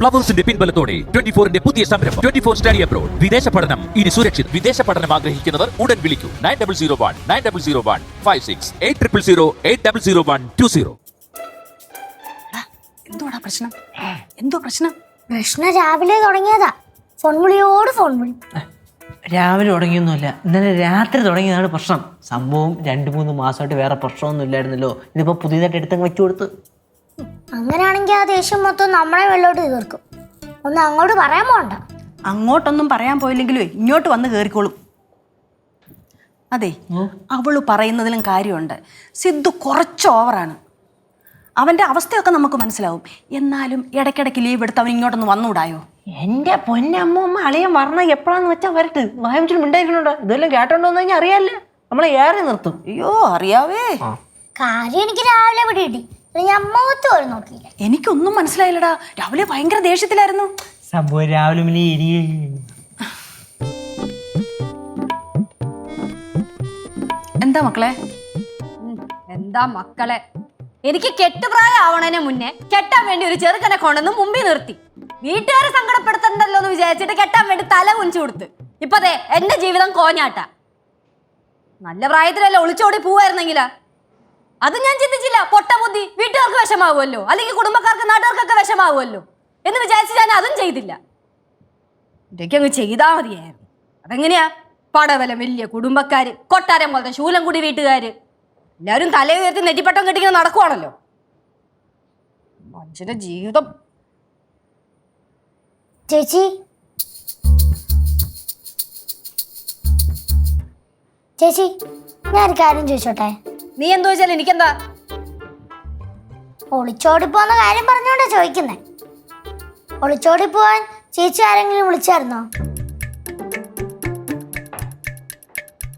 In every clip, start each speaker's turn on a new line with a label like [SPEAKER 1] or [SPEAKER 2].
[SPEAKER 1] ഫ്ലവേഴ്സിന്റെ പിൻബലത്തോടെ 24ന്റെ പുതിയ സംരംഭം 24 study abroad. വിദേശ പഠനം ഇനി സുരക്ഷിത്. വിദേശ പഠനം ആഗ്രഹിക്കുന്നവർ ഉടൻ വിളിക്കൂ 9001 800120.
[SPEAKER 2] എന്തോടാ പ്രശ്നം? എന്തോ പ്രശ്നം?
[SPEAKER 3] പ്രശ്നം രാവിലെ തുടങ്ങിയതാ. ഫോൺ വിളിയോട് ഫോൺ വിളി.
[SPEAKER 4] രാവിലെ തുടങ്ങിയൊന്നുമില്ല, ഇന്നലെ രാത്രി തുടങ്ങിയതാണ് പ്രശ്നം. സംഭവം 2-3 മാസമായിട്ട് വേറെ പ്രശ്നമൊന്നും ഇല്ലായിരുന്നല്ലോ. ഇതിപ്പോ പുതിയതായിട്ട് എടുത്തങ്ങ് വെച്ചു കൊടുത്ത്.
[SPEAKER 3] അങ്ങനെയാണെങ്കിൽ ആ ദേഷ്യം മൊത്തം നമ്മളെ വെള്ളോട്ട് തീർക്കും. ഒന്ന് അങ്ങോട്ട് പറയാൻ പോണ്ട.
[SPEAKER 2] അങ്ങോട്ടൊന്നും പറയാൻ പോയില്ലെങ്കിലും ഇങ്ങോട്ട് വന്ന് കയറിക്കോളും. അതെ, അവള് പറയുന്നതിലും കാര്യമുണ്ട്. സിദ്ധു കുറച്ച് ഓവറാണ്. അവൻ്റെ അവസ്ഥയൊക്കെ നമുക്ക് മനസ്സിലാവും. എന്നാലും ഇടയ്ക്കിടയ്ക്ക് ലീവ് എടുത്ത് അവൻ ഇങ്ങോട്ടൊന്ന് വന്നുകൂടായോ?
[SPEAKER 4] എന്റെ പൊന്നമ്മ അളിയൻ പറഞ്ഞ എപ്പോഴാന്ന് വെച്ചാൽ വരട്ട്. വായമിച്ചിട്ട് മിണ്ടായിരിക്കണുണ്ടോ? ഇതെല്ലാം കേട്ടോണ്ടോന്ന് കഴിഞ്ഞാൽ അറിയാല്ലേ, നമ്മളെ ഏറെ നിർത്തും.
[SPEAKER 2] അയ്യോ അറിയാവേ.
[SPEAKER 3] കാര്യം എനിക്ക് രാവിലെ പിടികിട്ടി. ഞാൻ മുഖത്ത് പോലും നോക്കിയില്ല.
[SPEAKER 2] എനിക്കൊന്നും മനസ്സിലായില്ലടാ. രാവിലെ ഭയങ്കര ദേഷ്യത്തിലായിരുന്നു.
[SPEAKER 4] സംഭവം രാവിലെ
[SPEAKER 2] എന്താ മക്കളെ?
[SPEAKER 5] എന്താ മക്കളെ, എനിക്ക് കെട്ടുപ്രായം ആവണതിന് മുന്നേ കെട്ടാൻ വേണ്ടി ഒരു ചെറുക്കനെ കൊണ്ടുവന്ന് മുമ്പിൽ നിർത്തി. വീട്ടുകാരെ സങ്കടപ്പെടുത്തണ്ടല്ലോ എന്ന് വിചാരിച്ചിട്ട് കെട്ടാൻ വേണ്ടി തല കുനിച്ചു കൊടുത്ത്. ഇപ്പതേ എന്റെ ജീവിതം കോഞ്ഞാട്ട. നല്ല പ്രായത്തിലല്ല ഒളിച്ചോടി പോവായിരുന്നെങ്കിലാ. അത് ഞാൻ ചിന്തിച്ചില്ല. പൊട്ട ബുദ്ധി. വീട്ടുകാർക്ക് വിഷമാവുമല്ലോ, അല്ലെങ്കിൽ കുടുംബക്കാർക്ക് നാട്ടുകാർക്കൊക്കെ വിഷമാവുമല്ലോ എന്ന് വിചാരിച്ച് ഞാൻ അതും ചെയ്തില്ല. ഇതൊക്കെ അങ്ങ് ചെയ്താ മതിയായിരുന്നു. അതെങ്ങനെയാ? പടവലം വലിയ കുടുംബക്കാര്, കൊട്ടാരം പോലത്തെ ശൂലം കൂടി വീട്ടുകാര്, എല്ലാവരും തല ഉയർത്തി നെറ്റിപ്പട്ടം കെട്ടിങ്ങനെ നടക്കുവാണല്ലോ. മനുഷ്യന്റെ ജീവിതം.
[SPEAKER 3] ചേച്ചി ചേച്ചി ഞാനൊരു കാര്യം ചോദിച്ചോട്ടെ?
[SPEAKER 5] നീ എന്തോ വെച്ചാൽ എനിക്കെന്താ?
[SPEAKER 3] ഒളിച്ചോടിപ്പോന്ന കാര്യം പറഞ്ഞോണ്ടാ ചോദിക്കുന്നേ. ഒളിച്ചോടി പോവാൻ ചേച്ചി ആരെങ്കിലും വിളിച്ചായിരുന്നോ?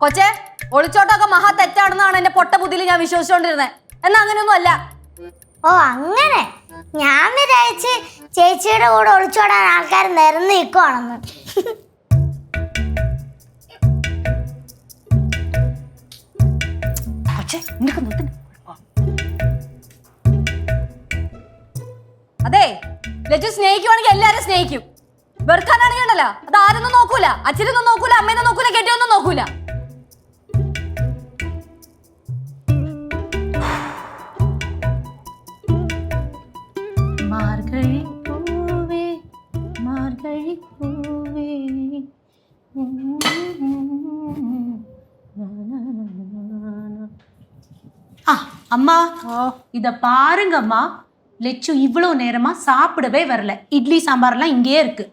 [SPEAKER 5] കൊച്ചെ, ഒളിച്ചോട്ടൊക്കെ മഹാ തെറ്റാണെന്നാണ് എന്റെ പൊട്ട ബുദ്ധിയിൽ ഞാൻ വിശ്വസിച്ചോണ്ടിരുന്നത്. എന്നാ അങ്ങനെയൊന്നും അല്ല.
[SPEAKER 3] ഓ അങ്ങനെ. ഞാൻ വിചാരിച്ച് ചേച്ചിയുടെ കൂടെ ഒളിച്ചോടാൻ ആൾക്കാർ നിരന്ന് നിൽക്കുവാണെന്ന്.
[SPEAKER 5] അതെ, ലച്ചു സ്നേഹിക്കുവാണെങ്കിൽ എല്ലാരും സ്നേഹിക്കും. വെറുക്കാനാണെങ്കിൽ ഉണ്ടല്ലോ, അത് ആരൊന്നും നോക്കൂല. അച്ഛനൊന്നും നോക്കൂല, അമ്മയൊന്നും നോക്കൂല, കെട്ടിയൊന്നും നോക്കൂല.
[SPEAKER 6] அம்மா இத பாருங்கம்மா. லெச்சு இவ்வளவு நேரமா சாப்பிடவே வரல. இட்லி சாம்பார்லாம் இங்கேயே இருக்கு.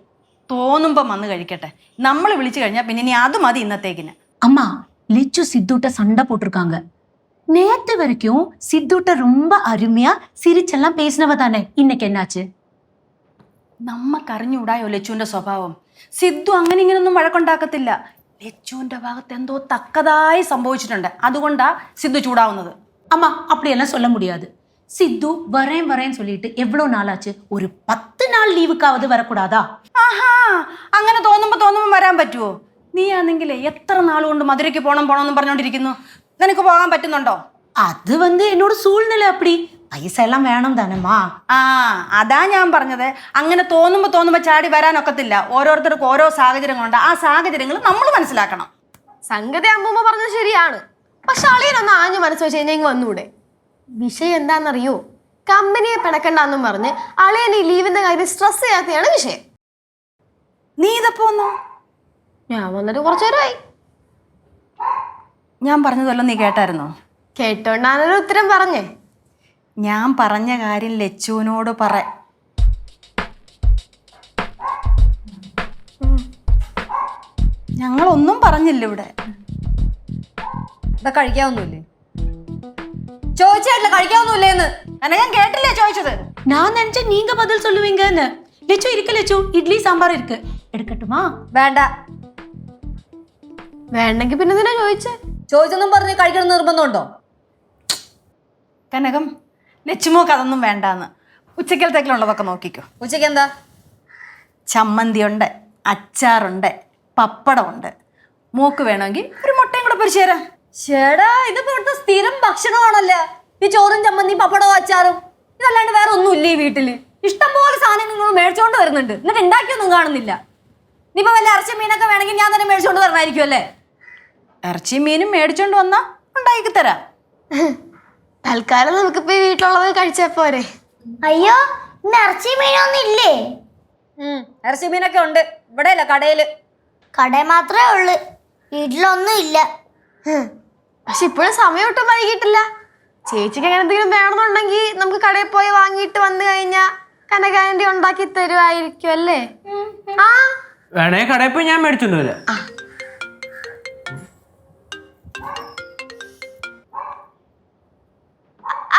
[SPEAKER 2] തോന്നുമ്പം വന്ന് കഴിക്കട്ടെ. നമ്മൾ വിളിച്ചു കഴിഞ്ഞാൽ പിന്നെ ഇനി അത് മതി ഇന്നത്തേക്കിന്.
[SPEAKER 6] அம்மா லெச்சு சித்துட்ட சண்டை போட்டிருக்காங்க. நேத்து வரைக்கும் சித்துட்ட ரொம்ப அருமையா சிரிச்செல்லாம் பேசினவ தானே. இன்னைக்கு என்னாச்சு?
[SPEAKER 2] നമ്മക്കറിഞ്ഞൂടായോ ലച്ചുവിന്റെ സ്വഭാവം. സിദ്ധു അങ്ങനെ ഇങ്ങനൊന്നും വഴക്കുണ്ടാക്കത്തില്ല. ലച്ചുവിന്റെ ഭാഗത്ത് എന്തോ തക്കതായി സംഭവിച്ചിട്ടുണ്ട്. അതുകൊണ്ടാ സിദ്ധു ചൂടാവുന്നത്.
[SPEAKER 6] அம்மா அப்படியெல்லாம் சொல்ல முடியாது. சித்து வரேன்னு சொல்லிட்டு எவ்வளவு நாள் ஆச்சு? ஒரு 10 நாள் லீவுக்காவது வரக்கூடாதா?
[SPEAKER 2] ആഹാ, അങ്ങനെ തോന്നുമ്പോ വരാൻ പറ്റുമോ? നീ ആണെങ്കിലേ എത്ര നാളുകൊണ്ട് മധുരയ്ക്ക് പോണമെന്ന് പറഞ്ഞോണ്ടിരിക്കുന്നു. നിനക്ക് പോകാൻ പറ്റുന്നുണ്ടോ?
[SPEAKER 6] அது என்னோட சூழ்நிலை அப்படி. പൈസ എല്ലാം വേണം താനമ്മാ.
[SPEAKER 2] അതാ ഞാൻ പറഞ്ഞത്. അങ്ങനെ തോന്നുമ്പോ ചാടി വരാനൊക്കത്തില്ല. ഓരോരുത്തർക്കും ഓരോ സാഹചര്യങ്ങളുണ്ട്. ആ സാഹചര്യങ്ങൾ നമ്മൾ മനസ്സിലാക്കണം.
[SPEAKER 7] സംഗതി അമ്മൂമ്മ പറഞ്ഞത് ശരിയാണ്. പക്ഷെ അളിയനൊന്ന് ആഞ്ഞു മനസ്സ് വെച്ച് കഴിഞ്ഞാൽ വന്നൂടെ? വിഷയം എന്താണെന്നറിയോ? കമ്പനിയെ പിണക്കണ്ടെന്നും പറഞ്ഞ് അളിയൻ ഈ ലീവിന്റെ കാര്യം സ്ട്രെസ് ചെയ്യാത്തതാണ് വിഷയം.
[SPEAKER 2] നീ ഇതപ്പോ വന്നോ?
[SPEAKER 7] ഞാൻ വന്നിട്ട് കുറച്ചു നേരമായി.
[SPEAKER 2] ഞാൻ പറഞ്ഞതല്ലോ നീ കേട്ടായിരുന്നോ?
[SPEAKER 7] കേട്ടോണ്ടാണൊരു ഉത്തരം പറഞ്ഞേ.
[SPEAKER 2] ഞാൻ പറഞ്ഞ കാര്യം ലച്ചുവിനോട് പറ. ഞങ്ങളൊന്നും പറഞ്ഞില്ല ഇവിടെ.
[SPEAKER 5] ഇതാ കഴിക്കാവുന്നില്ലേ? ചോദിച്ചില്ല കഴിക്കാവുന്നില്ലേന്ന്.
[SPEAKER 2] ഞാൻ കേട്ടില്ലേ ചോദിച്ചത്?
[SPEAKER 6] நான் நினைச்சேன் நீங்க பதில் சொல்லுவீங்கன்னு. லெச்சு இருக்கு, லெச்சு இட்லி சாம்பார் இருக்கு, எடுக்கட்டுமா?
[SPEAKER 5] വേണ്ട.
[SPEAKER 7] വേണ്ടെങ്കിൽ പിന്നെ എന്തിനാ ചോദിച്ചേ?
[SPEAKER 5] ചോദിച്ചൊന്നും പറഞ്ഞ് കഴിക്കണം നിർബന്ധമുണ്ടോ?
[SPEAKER 2] കനകം, ലച്ചുമോക്ക് അതൊന്നും വേണ്ടാന്ന്. ഉച്ചക്കലത്തേക്കുള്ളതൊക്കെ നോക്കിക്കോ.
[SPEAKER 5] ഉച്ചക്ക് എന്താ?
[SPEAKER 2] ചമ്മന്തിയുണ്ട്, അച്ചാറുണ്ട്, പപ്പടമുണ്ട്. മോക്ക് വേണമെങ്കിൽ ഒരു മുട്ടയും കൂടെ പൊരിച്ചു തരാം.
[SPEAKER 5] ചേടാ, ഇതിപ്പോ ഇവിടുത്തെ സ്ഥിരം ഭക്ഷണമാണല്ലോ ഈ ചോറും ചമ്മന്തിയും പപ്പടവും അച്ചാറും. ഇതല്ലാണ്ട് വേറെ ഒന്നും ഇല്ല ഈ വീട്ടില്. ഇഷ്ടംപോലെ സാധനം നിങ്ങൾ മേടിച്ചോണ്ട് വരുന്നുണ്ട്, എന്നിട്ട് ഉണ്ടാക്കിയൊന്നും കാണുന്നില്ല. ഇനിയിപ്പോ വല്ല ഇറച്ചി മീനൊക്കെ വേണമെങ്കിൽ ഞാൻ തന്നെ മേടിച്ചോണ്ട് വരണമായിരിക്കും അല്ലേ?
[SPEAKER 2] ഇറച്ചി മീനും മേടിച്ചോണ്ട് വന്നാ ഉണ്ടാക്കി തരാം.
[SPEAKER 7] തൽക്കാലം നമുക്കിപ്പോ ഈ വീട്ടിലുള്ളത് കഴിച്ചാ പോരെ.
[SPEAKER 3] അയ്യോ, ഇന്ന് ഇറച്ചി മീനൊന്നും ഇല്ലേ?
[SPEAKER 5] ഇറച്ചി മീനൊക്കെ ഉണ്ട്, ഇവിടെ അല്ല കടയില്.
[SPEAKER 3] കടയിൽ മാത്രമേ ഉള്ളു, വീട്ടിലൊന്നും ഇല്ല.
[SPEAKER 7] പക്ഷെ ഇപ്പോഴും സമയം ഒട്ടും വൈകിട്ടില്ല. ചേച്ചിക്ക് അങ്ങനെ എന്തെങ്കിലും വേണമെന്നുണ്ടെങ്കിൽ നമുക്ക് കടയിൽ പോയി വാങ്ങിയിട്ട് വന്നു കഴിഞ്ഞാ കനകാന്റി ഉണ്ടാക്കി തരുമായിരിക്കും അല്ലേ? ആ
[SPEAKER 4] വേണേ കടയിൽ പോയി ഞാൻ മേടിച്ചോണ്ട് വരാം.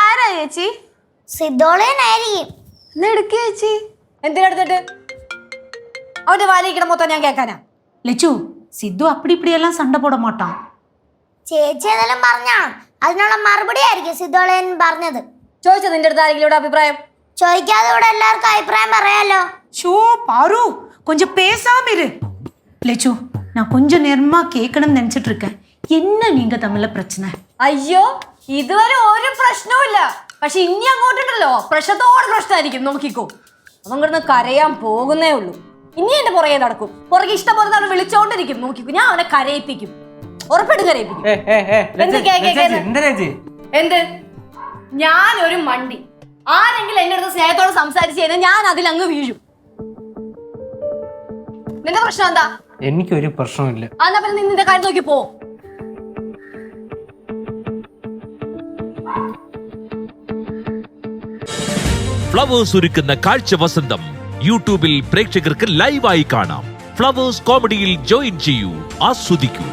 [SPEAKER 7] ആരാ ചേച്ചി?
[SPEAKER 3] സിദ്ധോളേനായിരിക്കും.
[SPEAKER 7] എന്നാ എടുക്കുക ചേച്ചി.
[SPEAKER 5] എന്തിനെടുത്തിട്ട് അവന്റെ വാലിക്കണ മൊത്തം ഞാൻ കേൾക്കാനാ?
[SPEAKER 6] லெச்சு சித்து அப்படி இப்படி எல்லாம் சண்டை போட மாட்டான்.
[SPEAKER 3] ചേച്ചി ഏതെല്ലാം പറഞ്ഞാണ്, അതിനുള്ള മറുപടി ആയിരിക്കും സിദ്ധോളേൻ പറഞ്ഞത്.
[SPEAKER 5] ചോദിച്ചത് നിന്റെ അടുത്ത് ആരെങ്കിലും അഭിപ്രായം?
[SPEAKER 3] ചോദിക്കാതെ ഇവിടെ എല്ലാവർക്കും അഭിപ്രായം പറയാലോ.
[SPEAKER 6] ஷோ பாரு கொஞ்சம் பேசாம இரு. லெச்சு நான் கொஞ்சம் நேரமா கேட்கணும்னு நினைச்சிட்டு இருக்கேன். என்ன நீங்க തമ്മിലുള്ള பிரச்சனை?
[SPEAKER 5] അയ്യോ, ഇതുവരെ ഒരു പ്രശ്നവും ഇല്ല. പക്ഷെ ഇനി അങ്ങോട്ടുണ്ടല്ലോ പ്രശ്നത്തോട് പ്രശ്നമായിരിക്കും. നോക്കിക്കോ, അവങ്ങിടുന്ന് കരയാൻ പോകുന്നേ ഉള്ളൂ. ഇനി എന്റെ പുറകെ നടക്കും, പുറകെ ഇഷ്ടം പോലെ അവനെ വിളിച്ചോണ്ടിരിക്കും. നോക്കിക്കോ, ഞാൻ അവനെ കരയിപ്പിക്കും, ഉറപ്പായിട്ട് കരയിപ്പിക്കും. എന്ത്? ഞാനൊരു മണ്ടി. ആരെങ്കിലും എന്റെ അടുത്ത് സ്നേഹത്തോടെ സംസാരിച്ച് കഴിഞ്ഞാൽ ഞാൻ അതിലങ്ങ് വീഴും. നിന്റെ പ്രശ്നം എന്താ?
[SPEAKER 4] എനിക്കൊരു പ്രശ്നമില്ല.
[SPEAKER 5] എന്നാ പിന്നെ നീ നിന്റെ കാര്യം നോക്കി പോ.
[SPEAKER 1] ഫ്ലവേഴ്സ് ഒരുക്കുന്ന കാഴ്ച വസന്തം യൂട്യൂബിൽ പ്രേക്ഷകർക്ക് ലൈവായി കാണാം. ഫ്ലവേഴ്സ് കോമഡിയിൽ ജോയിൻ ചെയ്യൂ, ആസ്വദിക്കൂ.